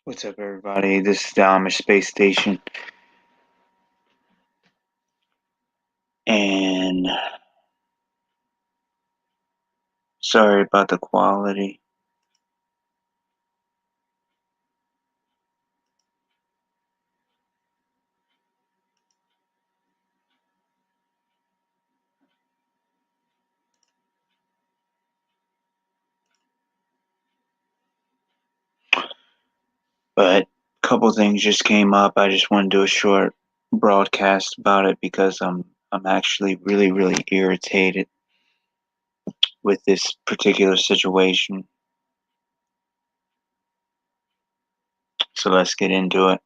What's up, everybody? This is the Amish Space Station, and sorry about the quality. But a couple things just came up. I just want to do a short broadcast about it because I'm actually really irritated with this particular situation. So let's get into it.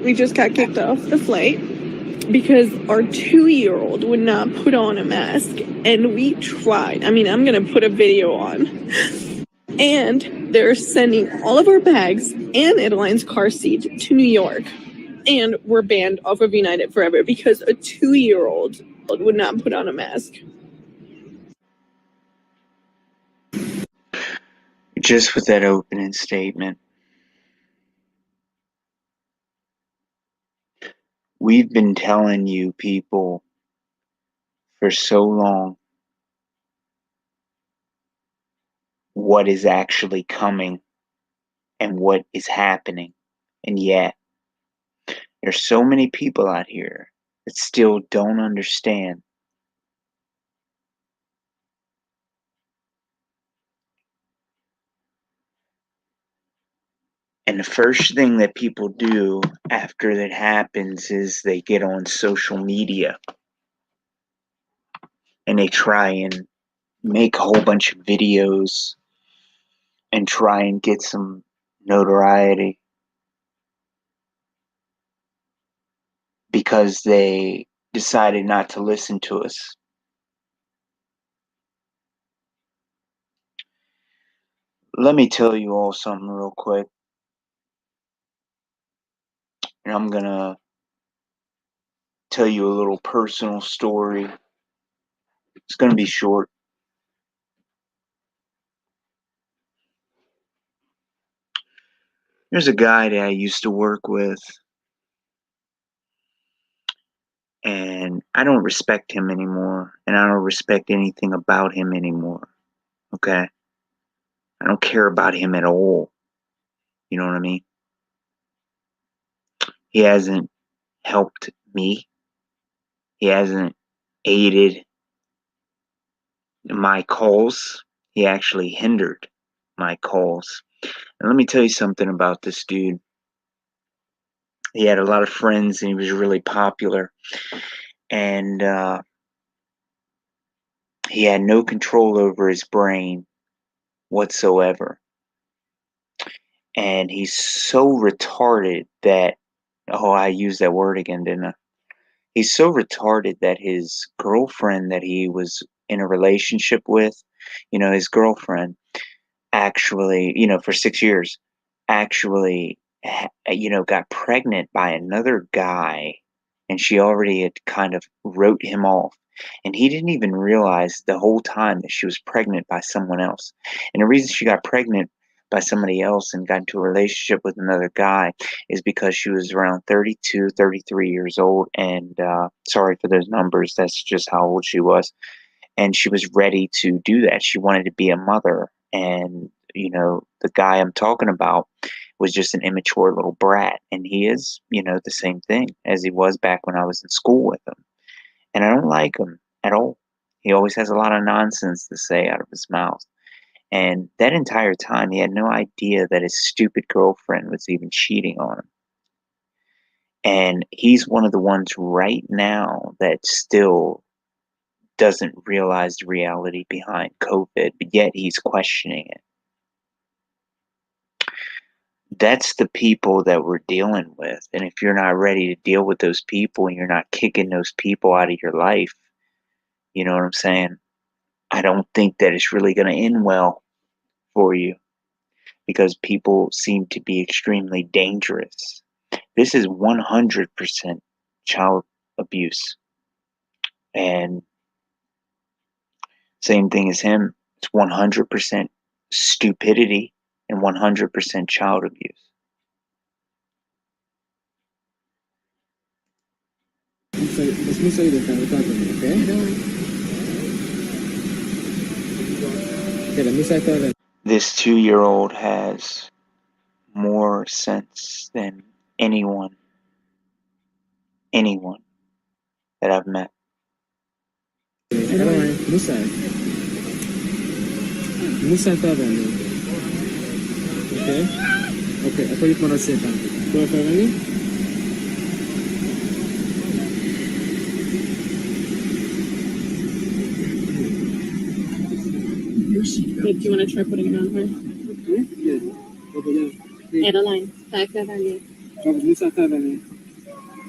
We just got kicked off the flight because our 2-year-old would not put on a mask, and we tried. I mean, I'm gonna put a video on. And they're sending all of our bags and Adeline's car seat to New York. And we're banned off of United forever because a 2-year-old would not put on a mask. Just with that opening statement, we've been telling you people for so long what is actually coming and what is happening. And yet, there's so many people out here that still don't understand. And the first thing that people do after that happens is they get on social media and they try and make a whole bunch of videos and try and get some notoriety because they decided not to listen to us. Let me tell you all something real quick. And I'm going to tell you a little personal story. It's going to be short. There's a guy that I used to work with, and I don't respect him anymore, and I don't respect anything about him anymore. Okay? I don't care about him at all. You know what I mean? He hasn't helped me. He hasn't aided my calls. He actually hindered my calls. And let me tell you something about this dude. He had a lot of friends and he was really popular. And he had no control over his brain whatsoever. And he's so retarded that, oh, I used that word again, didn't I? He's so retarded that his girlfriend that he was in a relationship with, his girlfriend actually, for 6 years, actually, got pregnant by another guy, and she already had kind of wrote him off. And he didn't even realize the whole time that she was pregnant by someone else. And the reason she got pregnant by somebody else and got into a relationship with another guy is because she was around 32, 33 years old. And sorry for those numbers, that's just how old she was. And she was ready to do that. She wanted to be a mother. And, the guy I'm talking about was just an immature little brat. And he is, the same thing as he was back when I was in school with him. And I don't like him at all. He always has a lot of nonsense to say out of his mouth. And that entire time, he had no idea that his stupid girlfriend was even cheating on him. And he's one of the ones right now that still doesn't realize the reality behind COVID, but yet he's questioning it. That's the people that we're dealing with. And if you're not ready to deal with those people and you're not kicking those people out of your life, you know what I'm saying? I don't think that it's really going to end well for you because people seem to be extremely dangerous. This is 100% child abuse. And Same thing as him. It's 100% stupidity and 100% child abuse. Mas mo say the time talking, okay? Okay, let me say that. This 2-year-old has more sense than anyone that I've met. Caroline, Musa. Musa Taban. Okay? Okay, I thought you want to say that. Go for me? Like, do you want to try putting it on her? Yeah. Okay, yeah. Adeline, back that on you. Musa Taban.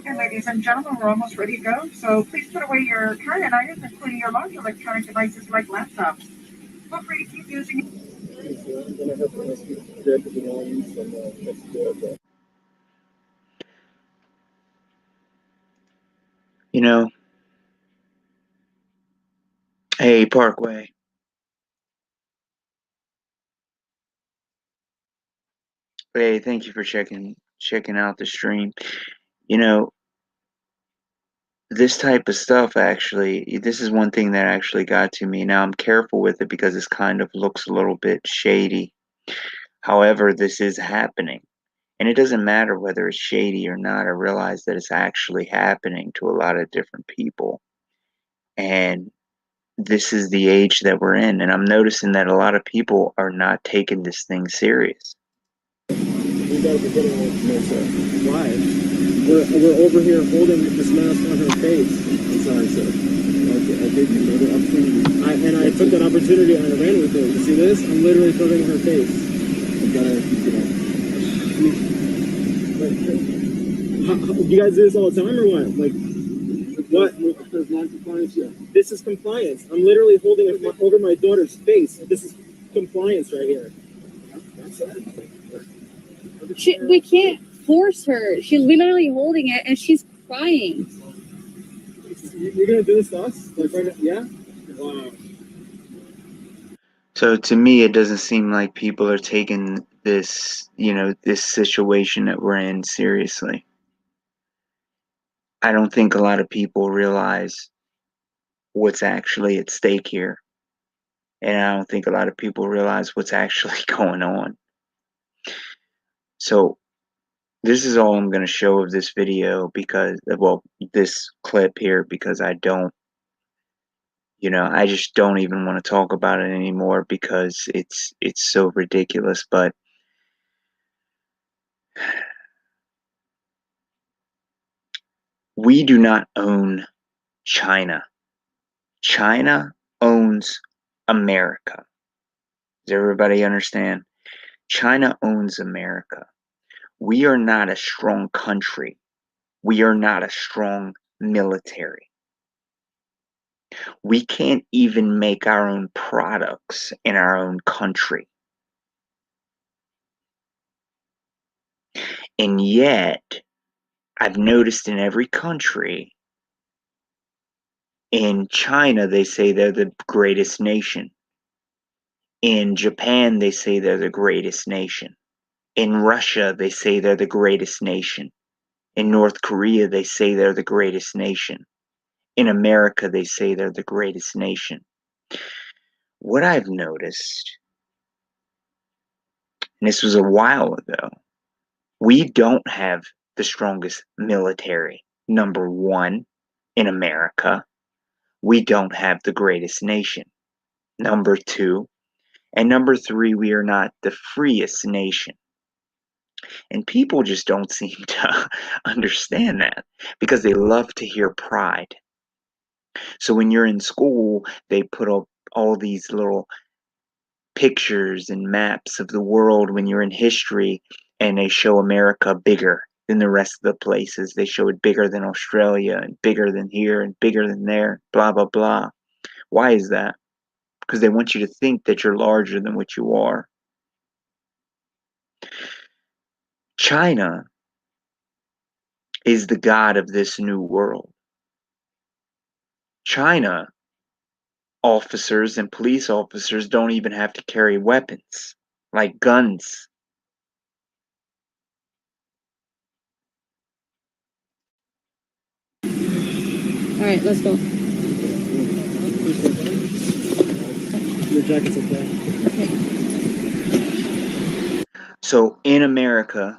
Okay, ladies and gentlemen, we're almost ready to go. So please put away your carry-on items, including your large electronic devices like laptops. Feel free to keep using it. You know, hey, Parkway. Hey, thank you for checking out the stream. You know, this type of stuff actually, this is one thing that actually got to me. Now I'm careful with it because this kind of looks a little bit shady. However, this is happening. And it doesn't matter whether it's shady or not. I realize that it's actually happening to a lot of different people. And this is the age that we're in. And I'm noticing that a lot of people are not taking this thing serious. We gotta be getting on this. Why? We're over here holding this mask on her face. I'm sorry, sir. Okay, I gave you another opportunity. And I took that opportunity and I ran with it. You see this? I'm literally covering her face. I gotta, you guys do this all the time or what? Like, what? There's non-compliance here. This is compliance. I'm literally holding it over my daughter's face. This is compliance right here. We can't force her. She's literally holding it and she's crying. You're gonna do this to us? Like right now? Yeah? Wow. So to me, it doesn't seem like people are taking this, this situation that we're in seriously. I don't think a lot of people realize what's actually at stake here. And I don't think a lot of people realize what's actually going on. So this is all I'm going to show of this video because, well, this clip here, because I just don't even want to talk about it anymore because it's so ridiculous. But we do not own China. China owns America. Does everybody understand? China owns America. We are not a strong country. We are not a strong military. We can't even make our own products in our own country. And yet, I've noticed in every country, in China, they say they're the greatest nation. In Japan, they say they're the greatest nation. In Russia, they say they're the greatest nation. In North Korea, they say they're the greatest nation. In America, they say they're the greatest nation. What I've noticed, and this was a while ago, we don't have the strongest military. Number one, in America, we don't have the greatest nation. Number two, and number three, we are not the freest nation. And people just don't seem to understand that because they love to hear pride. So when you're in school, they put up all these little pictures and maps of the world when you're in history, and they show America bigger than the rest of the places. They show it bigger than Australia and bigger than here and bigger than there, blah, blah, blah. Why is that? Because they want you to think that you're larger than what you are. China is the god of this new world. China officers and police officers don't even have to carry weapons, like guns. All right, let's go. Your jacket's okay. So in America,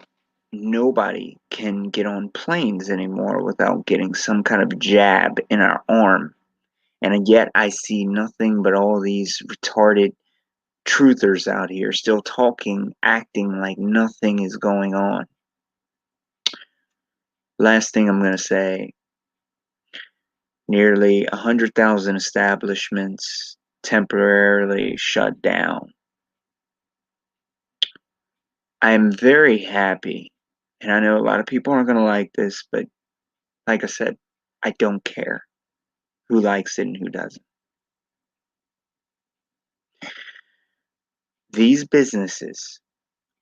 nobody can get on planes anymore without getting some kind of jab in our arm. And yet I see nothing but all these retarded truthers out here still talking, acting like nothing is going on. Last thing I'm going to say, nearly 100,000 establishments temporarily shut down. I am very happy, and I know a lot of people aren't going to like this, but like I said, I don't care who likes it and who doesn't. These businesses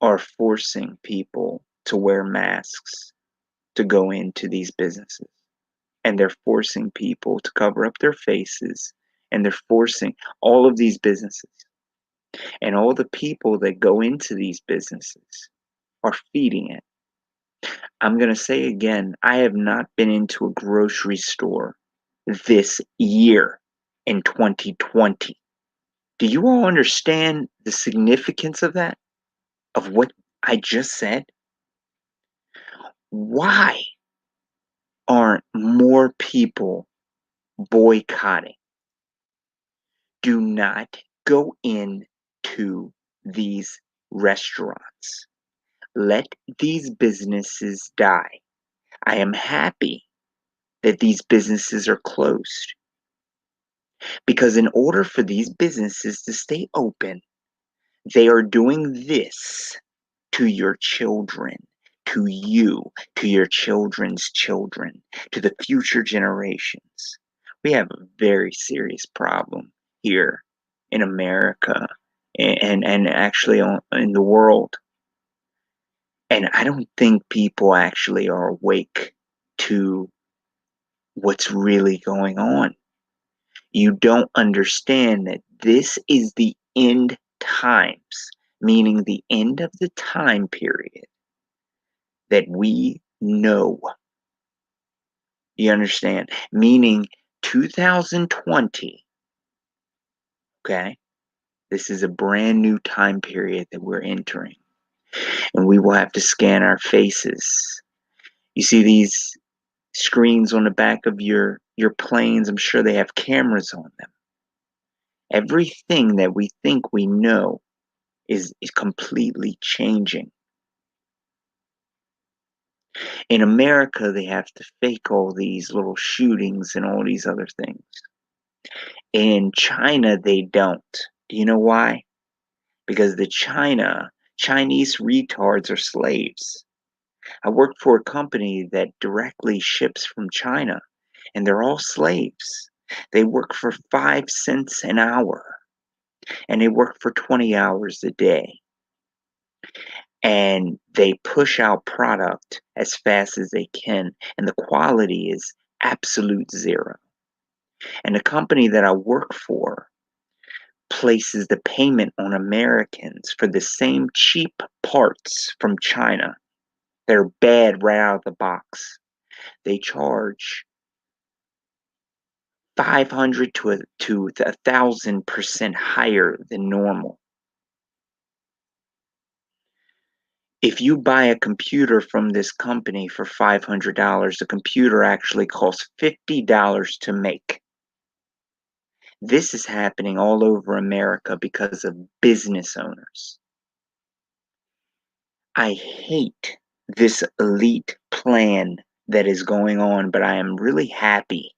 are forcing people to wear masks to go into these businesses. And they're forcing people to cover up their faces. And they're forcing all of these businesses. And all the people that go into these businesses are feeding it. I'm going to say again, I have not been into a grocery store this year in 2020. Do you all understand the significance of that? Of what I just said? Why aren't more people boycotting? Do not go into these restaurants. Let these businesses die. I am happy that these businesses are closed. Because in order for these businesses to stay open, they are doing this to your children, to you, to your children's children, to the future generations. We have a very serious problem here in America and actually in the world. And I don't think people actually are awake to what's really going on. You don't understand that this is the end times, meaning the end of the time period that we know. You understand? Meaning 2020, okay? This is a brand new time period that we're entering. And we will have to scan our faces. You see these screens on the back of your planes? I'm sure they have cameras on them. Everything that we think we know is completely changing. In America, they have to fake all these little shootings and all these other things. In China, they don't. Do you know why? Because the Chinese retards are slaves. I work for a company that directly ships from China, and they're all slaves. They work for 5 cents an hour, and they work for 20 hours a day. And they push out product as fast as they can, and the quality is absolute zero. And the company that I work for places the payment on Americans for the same cheap parts from China. They're bad right out of the box. They charge 500 to 1,000% higher than normal. If you buy a computer from this company for $500, the computer actually costs $50 to make. This is happening all over America because of business owners. I hate this elite plan that is going on, but I am really happy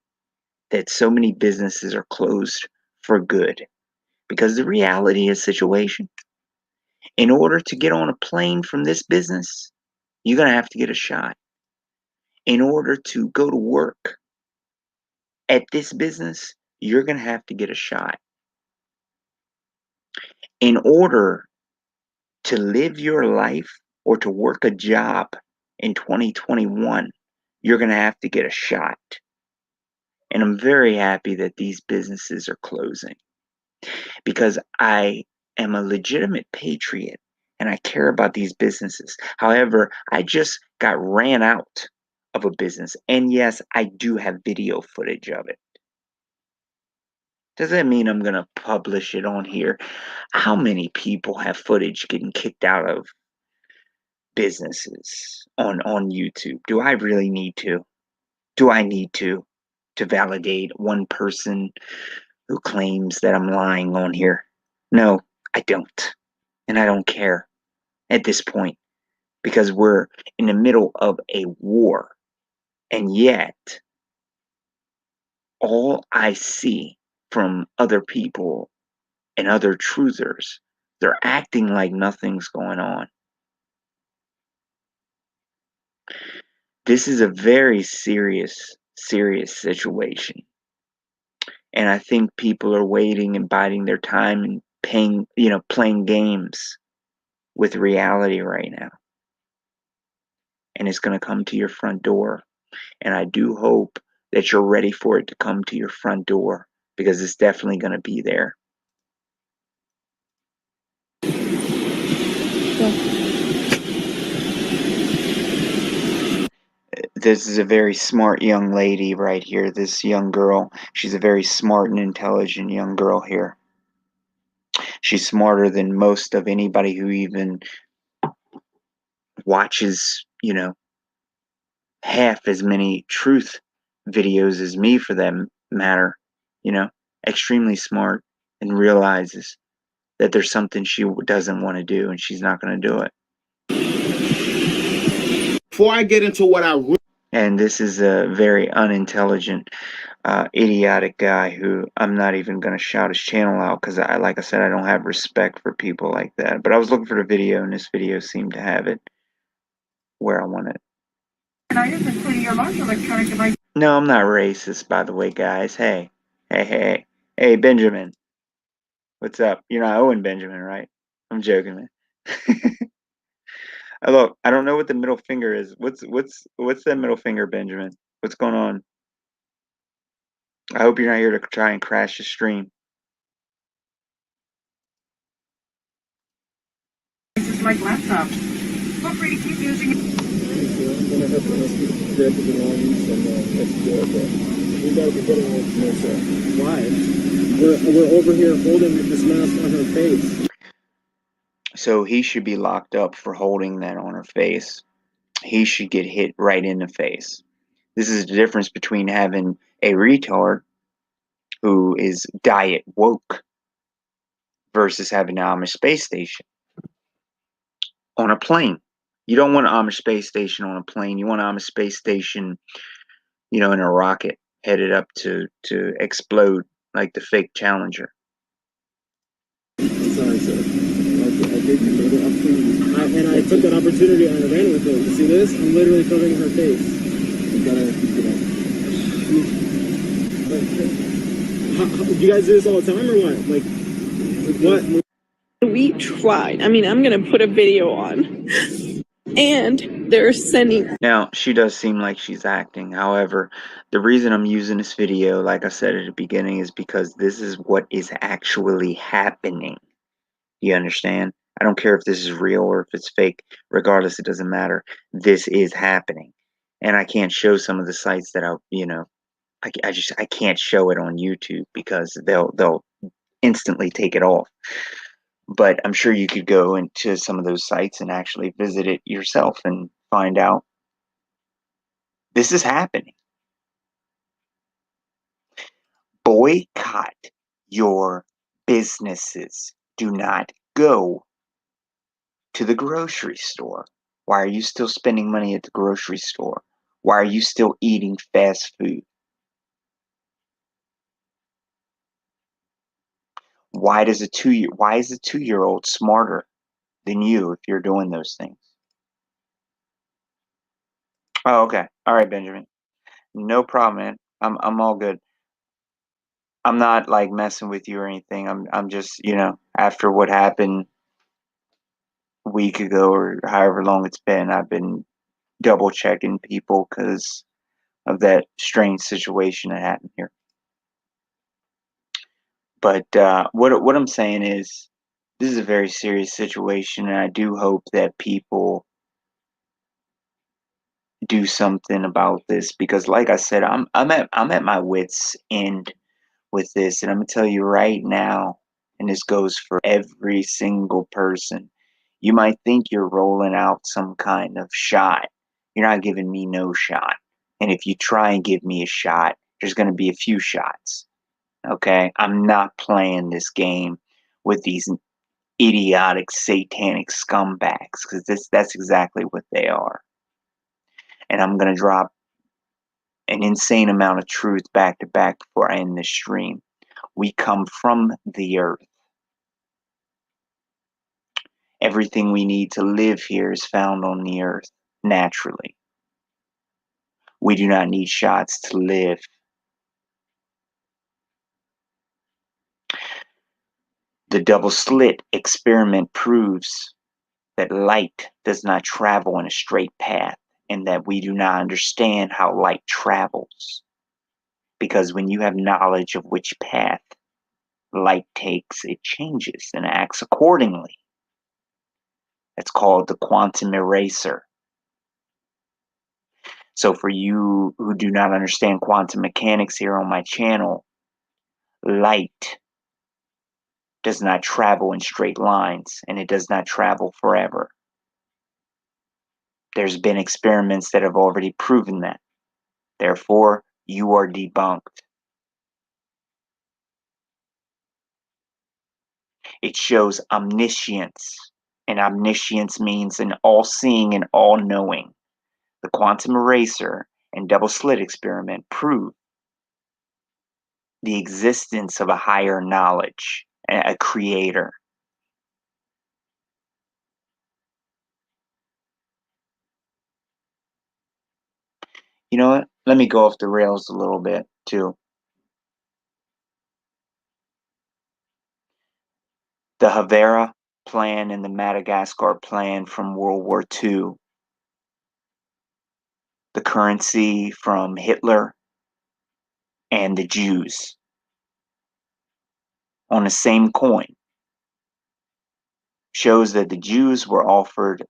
that so many businesses are closed for good. Because the reality is situation, in order to get on a plane from this business, you're going to have to get a shot. In order to go to work at this business, you're going to have to get a shot. In order to live your life or to work a job in 2021, you're going to have to get a shot. And I'm very happy that these businesses are closing because I am a legitimate patriot and I care about these businesses. However, I just got ran out of a business. And yes, I do have video footage of it. Does that mean I'm going to publish it on here? How many people have footage getting kicked out of businesses on YouTube? Do I really need to? Do I need to validate one person who claims that I'm lying on here? No, I don't. And I don't care at this point because we're in the middle of a war. And yet, all I see from other people and other truthers, they're acting like nothing's going on. This is a very serious, serious situation. And I think people are waiting and biding their time and playing games with reality right now. And it's going to come to your front door. And I do hope that you're ready for it to come to your front door because it's definitely going to be there. This is a very smart young lady right here, this young girl. She's a very smart and intelligent young girl here. She's smarter than most of anybody who even watches, half as many truth videos as me for that matter, extremely smart and realizes that there's something she doesn't want to do and she's not going to do it. Before I get into what I And this is a very unintelligent, idiotic guy who I'm not even going to shout his channel out because, like I said, I don't have respect for people like that. But I was looking for the video, and this video seemed to have it where I want it. Items, including your large electronic device. No, I'm not racist, by the way, guys. Hey, Benjamin. What's up? You're not Owen Benjamin, right? I'm joking, man. Look, I don't know what the middle finger is. What's that middle finger, Benjamin? What's going on? I hope you're not here to try and crash the stream. Like laptops. Feel free to keep using it. I'm gonna have to grab the belongings from next door, but we gotta be getting away from this. Why? We're over here holding this mask on her face. So he should be locked up for holding that on her face. He should get hit right in the face. This is the difference between having a retard who is diet woke versus having an Amish space station on a plane. You don't want an Amish space station on a plane. You want an Amish space station, in a rocket headed up to explode like the fake Challenger. I'm sorry, sir. I did the opportunity. And I took that opportunity and I ran with it. You see this? I'm literally covering her face. You gotta, you guys do this all the time or what? What? We tried. I mean, I'm going to put a video on. And they're sending. Now, she does seem like she's acting. However, the reason I'm using this video, like I said at the beginning, is because this is what is actually happening. You understand? I don't care if this is real or if it's fake. Regardless, it doesn't matter. This is happening. And I can't show some of the sites that I can't show it on YouTube because they'll instantly take it off. But I'm sure you could go into some of those sites and actually visit it yourself and find out this is happening. Boycott your businesses. Do not go to the grocery store. Why are you still spending money at the grocery store? Why are you still eating fast food? Why is a 2-year-old smarter than you if you're doing those things? Oh, okay. All right, Benjamin. No problem, man. I'm all good. I'm not like messing with you or anything. I'm just, after what happened a week ago or however long it's been, I've been double checking people because of that strange situation that happened here. But what I'm saying is, this is a very serious situation, and I do hope that people do something about this, because, like I said, I'm at my wits' end with this, and I'm gonna tell you right now, and this goes for every single person. You might think you're rolling out some kind of shot. You're not giving me no shot. And if you try and give me a shot, there's gonna be a few shots. Okay? I'm not playing this game with these idiotic satanic scumbags, because that's exactly what they are. And I'm gonna drop an insane amount of truth back to back before I end this stream. We come from the earth. Everything we need to live here is found on the earth naturally. We do not need shots to live. The double slit experiment proves that light does not travel in a straight path, and that we do not understand how light travels. Because when you have knowledge of which path light takes, it changes and acts accordingly. That's called the quantum eraser. So for you who do not understand quantum mechanics here on my channel, light does not travel in straight lines, and it does not travel forever. There's been experiments that have already proven that. Therefore, you are debunked. It shows omniscience, and omniscience means an all-seeing and all-knowing. The quantum eraser and double slit experiment prove the existence of a higher knowledge, a creator. You know what? Let me go off the rails a little bit, too. The Havara Plan and the Madagascar Plan from World War II, the currency from Hitler, and the Jews on the same coin, shows that the Jews were offered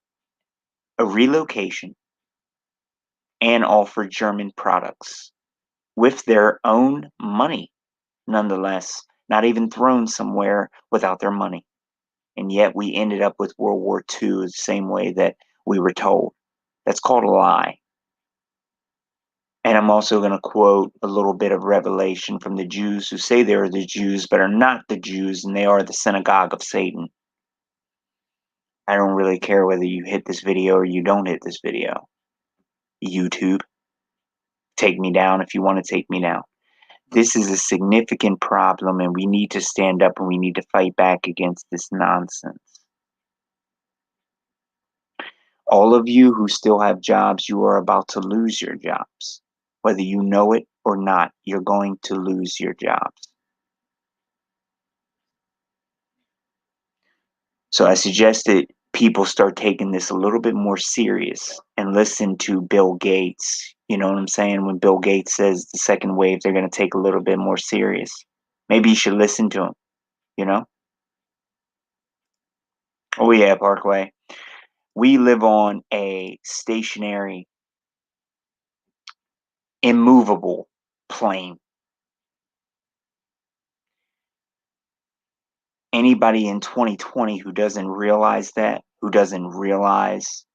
a relocation and offered German products with their own money, nonetheless, not even thrown somewhere without their money. And yet we ended up with World War II the same way that we were told. That's called a lie. And I'm also going to quote a little bit of revelation from the Jews who say they are the Jews but are not the Jews, and they are the synagogue of Satan. I don't really care whether you hit this video or you don't hit this video. YouTube, take me down if you want to take me down. This is a significant problem, and we need to stand up and we need to fight back against this nonsense. All of you who still have jobs, you are about to lose your jobs. Whether you know it or not, you're going to lose your jobs. So I suggest that people start taking this a little bit more serious and listen to Bill Gates. You know what I'm saying? When Bill Gates says the second wave, they're going to take a little bit more serious. Maybe you should listen to him, you know? Oh yeah, Parkway. We live on a stationary, immovable plane. Anybody in 2020 who doesn't realize that, who doesn't realize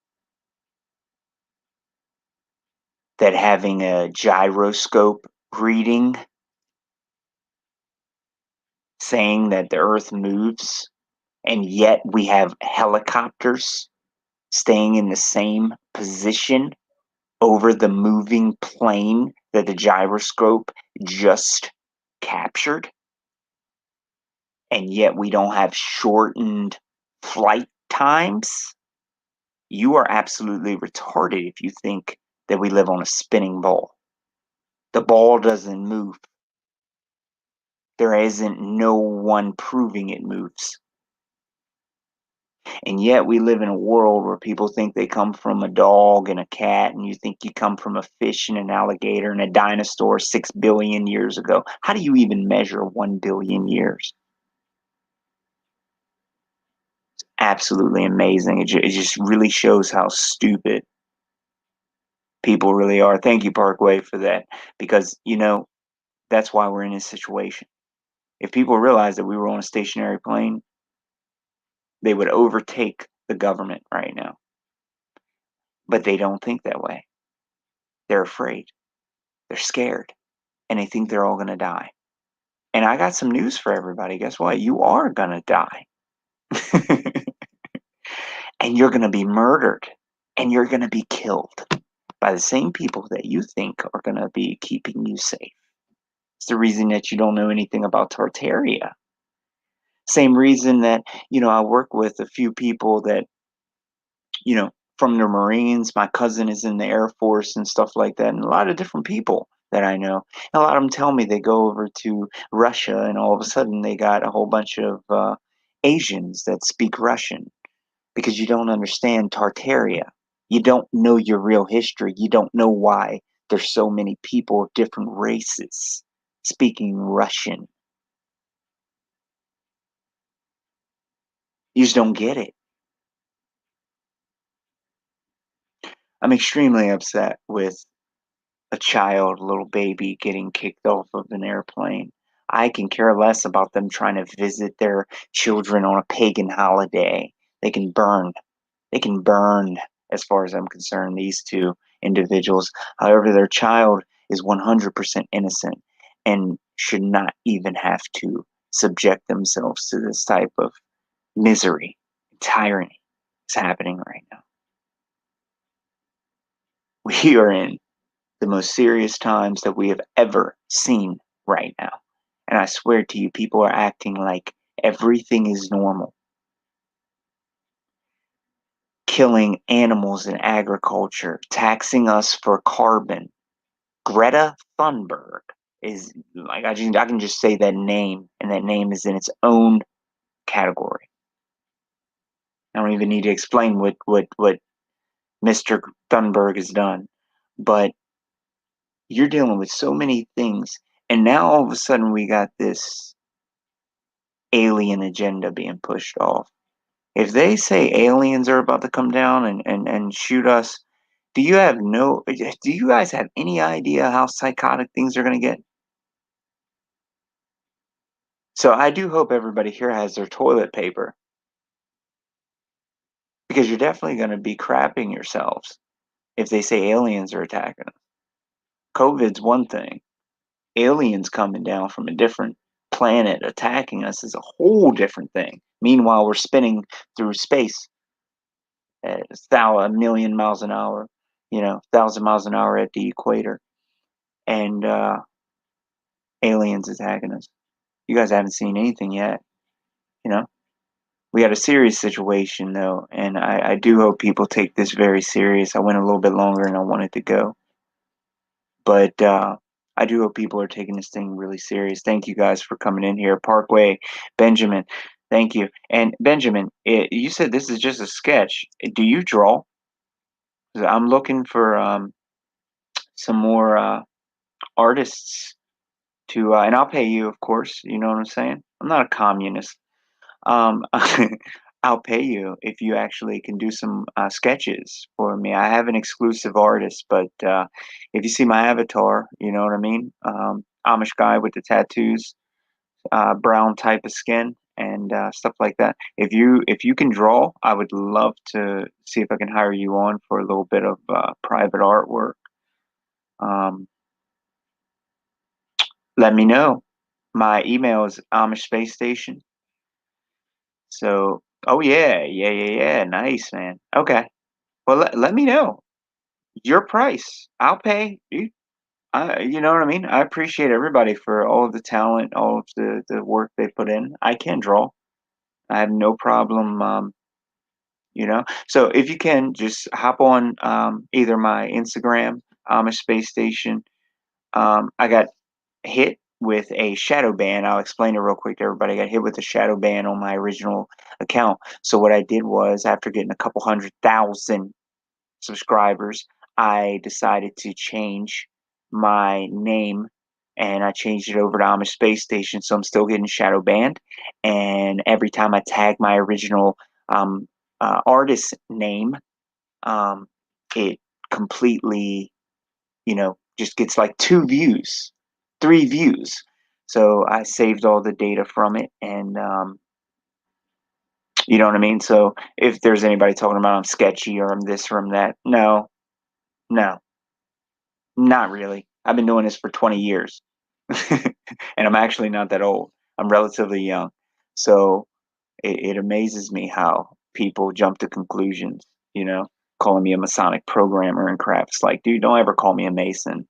that having a gyroscope reading saying that the earth moves, and yet we have helicopters staying in the same position over the moving plane that the gyroscope just captured, and yet we don't have shortened flight times. You are absolutely retarded if you think that we live on a spinning ball. The ball doesn't move. There isn't no one proving it moves. And yet we live in a world where people think they come from a dog and a cat, and you think you come from a fish and an alligator and a dinosaur 6 billion years ago. How do you even measure 1 billion years? Absolutely amazing. It just really shows how stupid people really are. Thank you, Parkway, for that. Because, that's why we're in this situation. If people realized that we were on a stationary plane, they would overtake the government right now. But they don't think that way. They're afraid. They're scared. And they think they're all going to die. And I got some news for everybody. Guess what? You are going to die. And you're going to be murdered. And you're going to be killed by the same people that you think are going to be keeping you safe. It's the reason that you don't know anything about Tartaria. Same reason that, I work with a few people that, from the Marines. My cousin is in the Air Force and stuff like that. And a lot of different people that I know. And a lot of them tell me they go over to Russia and all of a sudden they got a whole bunch of Asians that speak Russian because you don't understand Tartaria. You don't know your real history. You don't know why there's so many people of different races speaking Russian. You just don't get it. I'm extremely upset with a child, a little baby getting kicked off of an airplane. I can care less about them trying to visit their children on a pagan holiday. They can burn. They can burn, as far as I'm concerned, these two individuals. However, their child is 100% innocent and should not even have to subject themselves to this type of misery, tyranny is happening right now. We are in the most serious times that we have ever seen right now. And I swear to you, people are acting like everything is normal. Killing animals in agriculture, taxing us for carbon. Greta Thunberg is like I can just say that name, and that name is in its own category. I don't even need to explain what Mr. Thunberg has done, but you're dealing with so many things, and now all of a sudden we got this alien agenda being pushed off. If they say aliens are about to come down and shoot us, do you guys have any idea how psychotic things are going to get? So I do hope everybody here has their toilet paper because you're definitely going to be crapping yourselves if they say aliens are attacking us. COVID's one thing. Aliens coming down from a different planet attacking us is a whole different thing. Meanwhile, we're spinning through space at a million miles an hour, 1,000 miles an hour at the equator, and aliens attacking us. You guys haven't seen anything yet, you know. We got a serious situation though, and I do hope people take this very serious. I went a little bit longer than I wanted to go, but I do hope people are taking this thing really serious. Thank you guys for coming in here. Parkway, Benjamin, thank you. And Benjamin, you said this is just a sketch. Do you draw? 'Cause I'm looking for some more artists to, and I'll pay you, of course. You know what I'm saying? I'm not a communist. Um, I'll pay you if you actually can do some sketches for me. I have an exclusive artist, but if you see my avatar, you know what I mean? Amish guy with the tattoos, brown type of skin, and stuff like that. If you can draw, I would love to see if I can hire you on for a little bit of private artwork. Um, let me know. My email is Amish Space Station. So, oh yeah, yeah, yeah, yeah. Nice, man. Okay. Well, let me know your price. I'll pay you. You know what I mean? I appreciate everybody for all of the talent, all of the work they put in. I can draw. I have no problem. So if you can just hop on either my Instagram, Amish Space Station. I got hit with a shadow ban. I'll explain it real quick to everybody. I got hit with a shadow ban on my original account. So what I did was, after getting a couple 100,000 subscribers, I decided to change my name, and I changed it over to Amish Space Station. So I'm still getting shadow banned, and every time I tag my original artist name, um, it completely, just gets like 2 views, 3 views. So I saved all the data from it, and you know what I mean? So if there's anybody talking about I'm sketchy or I'm this or I'm that, no, no, not really. I've been doing this for 20 years. And I'm actually not that old. I'm relatively young. So it amazes me how people jump to conclusions, calling me a Masonic programmer and crap. It's like, dude, don't ever call me a Mason.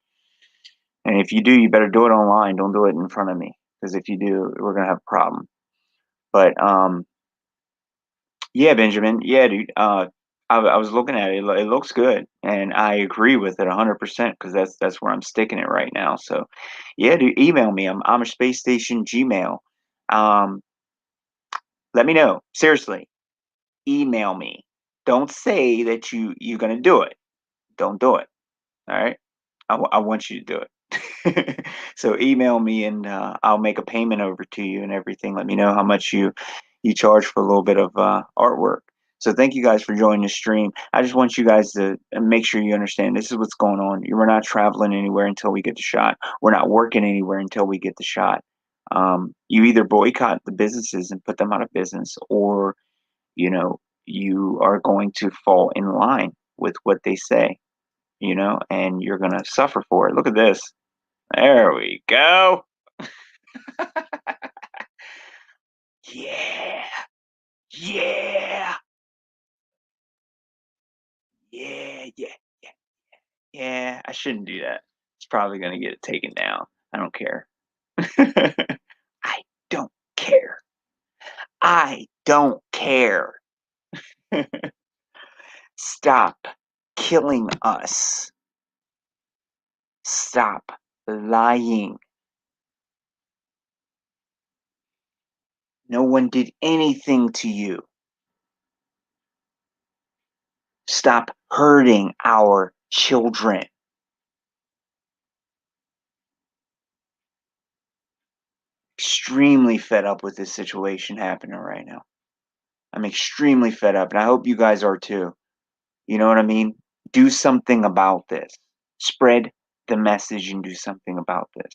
And if you do, you better do it online. Don't do it in front of me. Because if you do, we're going to have a problem. But yeah, Benjamin. Yeah, dude. I was looking at it. It looks good, and I agree with it 100% because that's where I'm sticking it right now. So, yeah, dude. Email me. I'm a space station Gmail. Um, Let me know. Seriously, email me. Don't say that you're gonna do it. Don't do it. All right. I want you to do it. So email me, and I'll make a payment over to you and everything. Let me know how much you charge for a little bit of artwork. So thank you guys for joining the stream. I just want you guys to make sure you understand this is what's going on. We're not traveling anywhere until we get the shot. We're not working anywhere until we get the shot. You either boycott the businesses and put them out of business, or you are going to fall in line with what they say, and you're going to suffer for it. Look at this. There we go. Yeah. Yeah. Yeah. Yeah. Yeah. Yeah. I shouldn't do that. It's probably going to get it taken down. I don't care. I don't care. I don't care. Stop killing us. Stop lying. No one did anything to you. Stop hurting our children. Extremely fed up with this situation happening right now. I'm extremely fed up, and I hope you guys are too. You know what I mean? Do something about this. Spread the message and do something about this.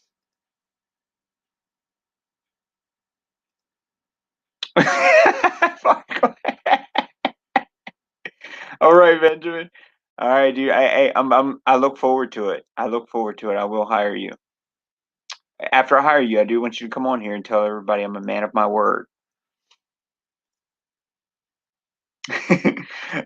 All right, Benjamin. All right, dude. I look forward to it. I look forward to it. I will hire you. After I hire you, I do want you to come on here and tell everybody I'm a man of my word.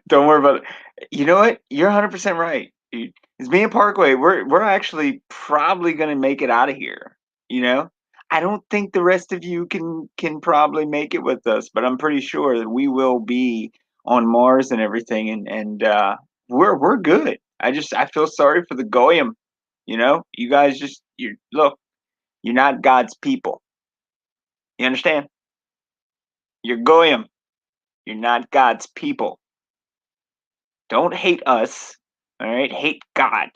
Don't worry about it. You know what? You're 100% right, dude. It's me and Parkway. We're actually probably gonna make it out of here. You know, I don't think the rest of you can probably make it with us, but I'm pretty sure that we will be on Mars and everything, and we're good. I feel sorry for the Goyim. You guys you look. You're not God's people. You understand? You're Goyim. You're not God's people. Don't hate us. All right? Hate God.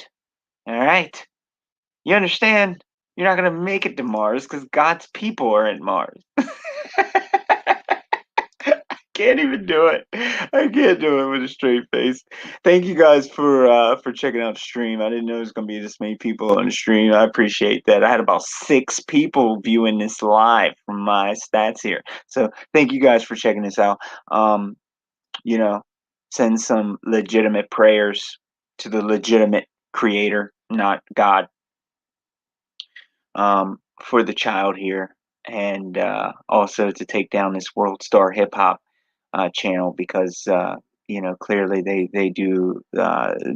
All right? You understand? You're not going to make it to Mars because God's people are in Mars. I can't even do it. I can't do it with a straight face. Thank you guys for checking out the stream. I didn't know there was gonna be this many people on the stream. I appreciate that. I had about 6 people viewing this live from my stats here. So thank you guys for checking this out. Um, you know, send some legitimate prayers to the legitimate creator, not God, for the child here, and also to take down this World Star Hip Hop channel because clearly they do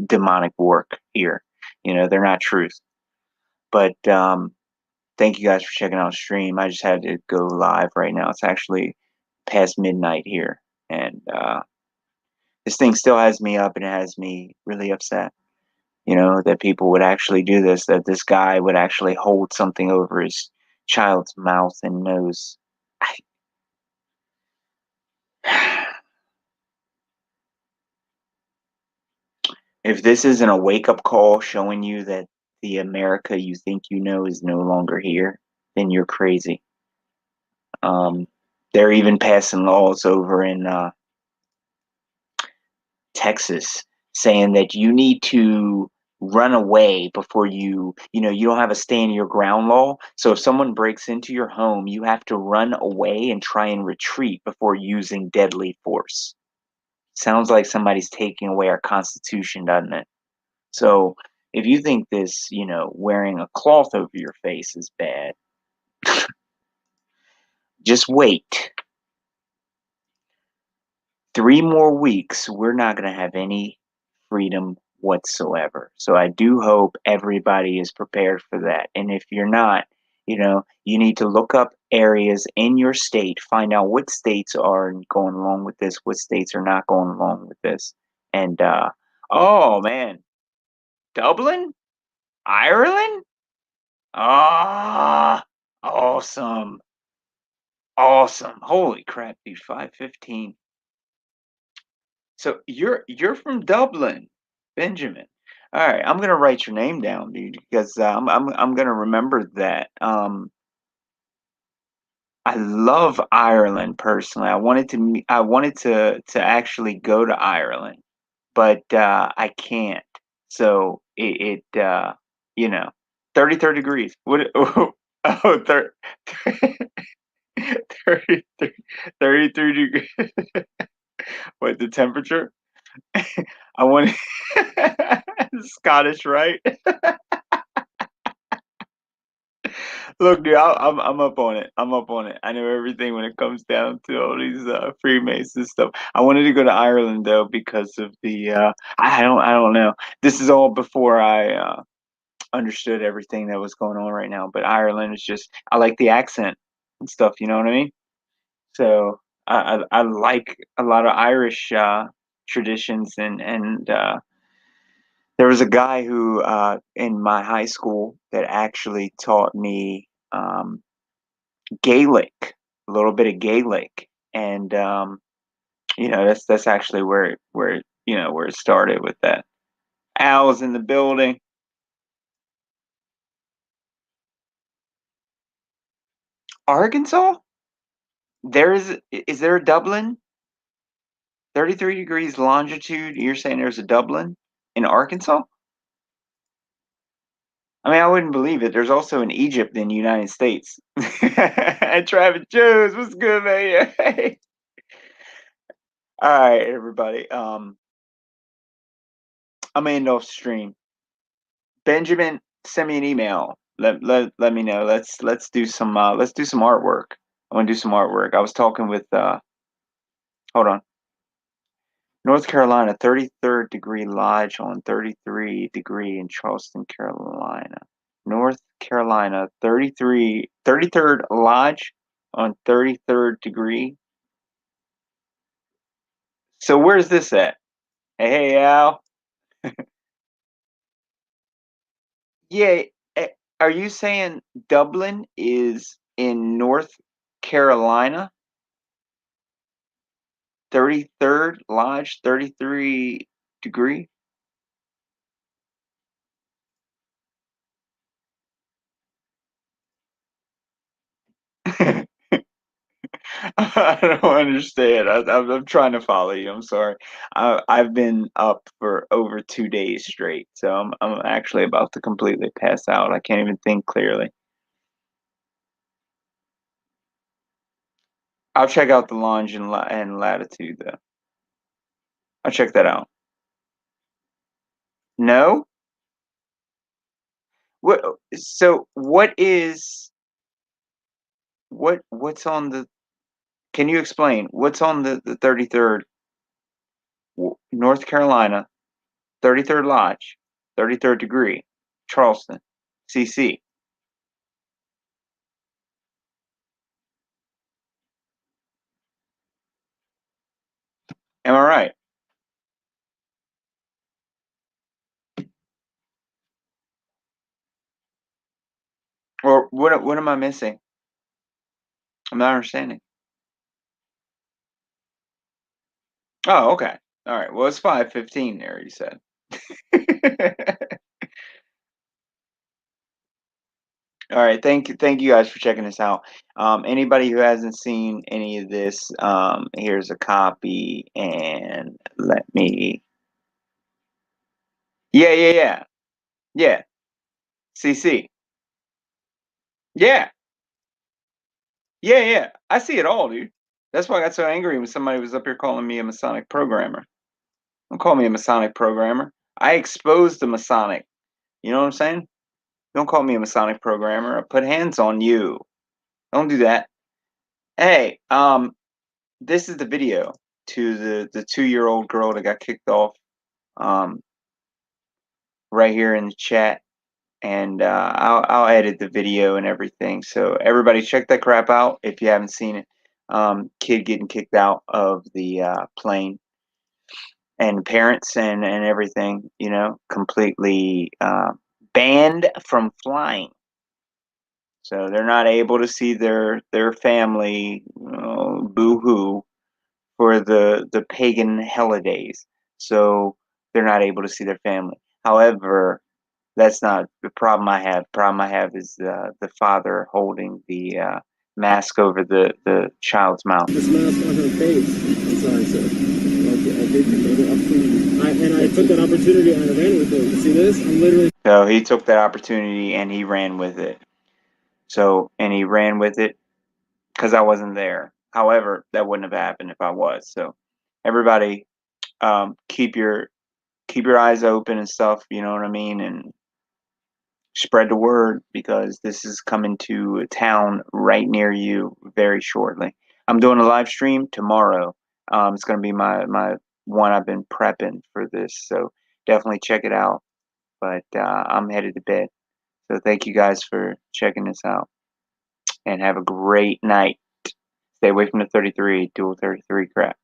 demonic work here. They're not truth. But thank you guys for checking out the stream. I just had to go live right now. It's actually past midnight here, and this thing still has me up, and it has me really upset. That people would actually do this. That this guy would actually hold something over child's mouth and nose. If this isn't a wake-up call showing you that the America you think you know is no longer here, then you're crazy. They're even passing laws over in Texas saying that you need to run away before you don't have a stand your ground law. So if someone breaks into your home, you have to run away and try and retreat before using deadly force. Sounds like somebody's taking away our Constitution, doesn't it? So if you think this, wearing a cloth over your face is bad, just wait. 3 more weeks, we're not going to have any freedom whatsoever. So I do hope everybody is prepared for that. And if you're not, you need to look up areas in your state, find out what states are going along with this, what states are not going along with this. And oh man, Dublin? Ireland? Ah, awesome. Awesome. Holy crap, dude, 5:15. So you're from Dublin, Benjamin. All right, I'm gonna write your name down, dude, because I'm gonna remember that. I love Ireland personally. I wanted to actually go to Ireland, but I can't. So it 33rd degrees. What? Oh, 33, 33 degrees. What the temperature? I want Scottish, right? Look, dude, I'm up on it. I'm up on it. I know everything when it comes down to all these Freemason stuff. I wanted to go to Ireland though because of the I don't know. This is all before I understood everything that was going on right now. But Ireland is just I like the accent and stuff. You know what I mean? So I like a lot of Irish traditions and there was a guy who in my high school that actually taught me Gaelic, a little bit of Gaelic, and that's actually where it started with that. Al's in the building. Arkansas? Is there a Dublin? 33 degrees longitude. You're saying there's a Dublin in Arkansas? I mean, I wouldn't believe it. There's also an Egypt in the United States. And Travis Jones, what's good, man? Hey. All right, everybody. I'm end off stream. Benjamin, send me an email. Let me know. Let's do some artwork. I want to do some artwork. I was talking with hold on. North Carolina, 33rd degree lodge on 33 degree in Charleston, Carolina. North Carolina, 33rd lodge on 33rd degree. So where's this at? Hey, Al. Yeah, are you saying Dublin is in North Carolina? 33rd lodge, 33 degree? I don't understand. I'm trying to follow you. I'm sorry. I've been up for over 2 days straight, so I'm actually about to completely pass out. I can't even think clearly. I'll check out the lounge and latitude though. I'll check that out. No? What? So what's on the? Can you explain what's on the 33rd North Carolina 33rd Lodge, 33rd degree, Charleston, CC? Am I right? Or what am I missing? I'm not understanding. Oh, okay. All right. Well, it's 5:15 there, you said. All right. Thank you guys for checking this out. Anybody who hasn't seen any of this, here's a copy, and let me. Yeah, yeah, yeah, yeah. CC. Yeah, yeah, yeah. I see it all, dude. That's why I got so angry when somebody was up here calling me a Masonic programmer. Don't call me a Masonic programmer. I exposed the Masonic. You know what I'm saying? Don't call me a Masonic programmer. I'll put hands on you. Don't do that. Hey, this is the video to the 2-year-old girl that got kicked off. Um, right here in the chat, and I'll edit the video and everything. So everybody, check that crap out if you haven't seen it. Kid getting kicked out of the plane, and parents and everything. You know, completely banned from flying. So they're not able to see their family, boo-hoo, for the pagan holidays. So they're not able to see their family. However, that's not the problem I have. The problem I have is the father holding the mask over the child's mouth. This mask on her face. I'm sorry, sir. Okay, I did another opportunity. And I took that opportunity and I ran with it. You see this? I'm literally. So he took that opportunity and he ran with it. And he ran with it because I wasn't there. However, that wouldn't have happened if I was. So everybody, keep your eyes open and stuff. You know what I mean? And spread the word, because this is coming to a town right near you very shortly. I'm doing a live stream tomorrow. It's going to be my one I've been prepping for this. So definitely check it out. But I'm headed to bed. So thank you guys for checking this out. And have a great night. Stay away from the 33, dual 33 crap.